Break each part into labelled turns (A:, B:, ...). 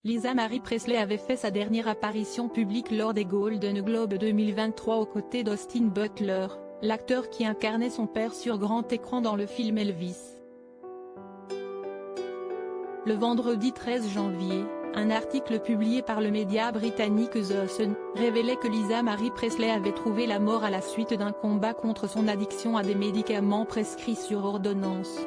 A: Lisa Marie Presley avait fait sa dernière apparition publique lors des Golden Globes 2023 aux côtés d'Austin Butler, l'acteur qui incarnait son père sur grand écran dans le film Elvis. Le vendredi 13 janvier, un article publié par le média britannique The Sun révélait que Lisa Marie Presley avait trouvé la mort à la suite d'un combat contre son addiction à des médicaments prescrits sur ordonnance.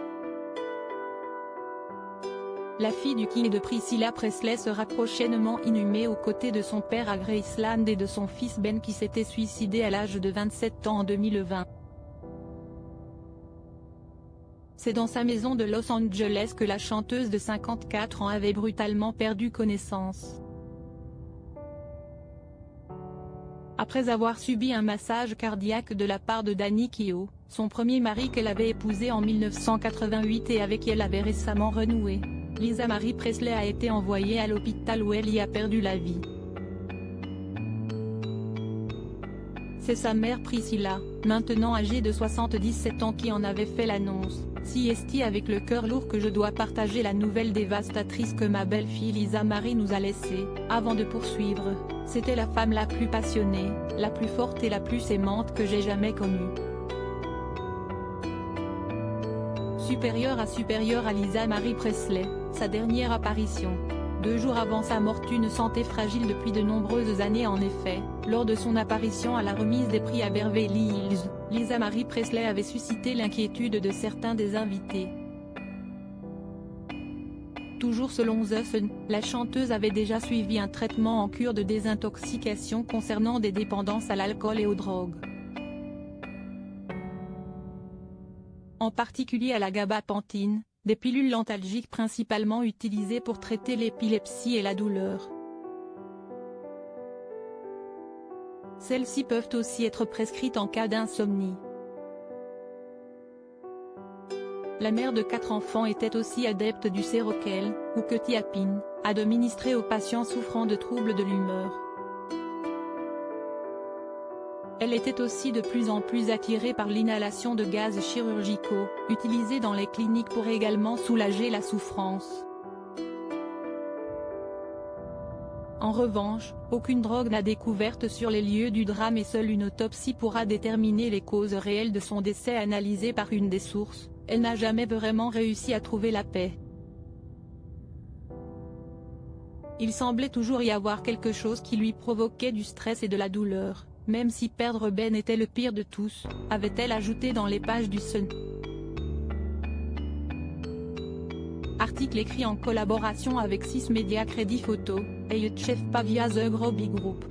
A: La fille du King et de Priscilla Presley sera prochainement inhumée aux côtés de son père à Graceland et de son fils Ben qui s'était suicidé à l'âge de 27 ans en 2020. C'est dans sa maison de Los Angeles que la chanteuse de 54 ans avait brutalement perdu connaissance. Après avoir subi un massage cardiaque de la part de Danny Keough, son premier mari qu'elle avait épousé en 1988 et avec qui elle avait récemment renoué, Lisa Marie Presley a été envoyée à l'hôpital où elle y a perdu la vie. C'est sa mère Priscilla, maintenant âgée de 77 ans qui en avait fait l'annonce. Si est avec le cœur lourd que je dois partager la nouvelle dévastatrice que ma belle-fille Lisa Marie nous a laissée, avant de poursuivre, c'était la femme la plus passionnée, la plus forte et la plus aimante que j'ai jamais connue. Supérieure à Lisa Marie Presley, sa dernière apparition. 2 jours avant sa mort, une santé fragile depuis de nombreuses années en effet, lors de son apparition à la remise des prix à Beverly Hills, Lisa Marie Presley avait suscité l'inquiétude de certains des invités. Toujours selon The Sun, la chanteuse avait déjà suivi un traitement en cure de désintoxication concernant des dépendances à l'alcool et aux drogues. En particulier à la gabapentine, des pilules antalgiques principalement utilisées pour traiter l'épilepsie et la douleur. Celles-ci peuvent aussi être prescrites en cas d'insomnie. La mère de 4 enfants était aussi adepte du Seroquel, ou quetiapine, administré aux patients souffrant de troubles de l'humeur. Elle était aussi de plus en plus attirée par l'inhalation de gaz chirurgicaux, utilisés dans les cliniques pour également soulager la souffrance. En revanche, aucune drogue n'a découverte sur les lieux du drame et seule une autopsie pourra déterminer les causes réelles de son décès analysé par une des sources. Elle n'a jamais vraiment réussi à trouver la paix. Il semblait toujours y avoir quelque chose qui lui provoquait du stress et de la douleur. Même si perdre Ben était le pire de tous, avait-elle ajouté dans les pages du Sun. Article écrit en collaboration avec 6 médias Crédit Photo, et Chef Pavia The Groby Group.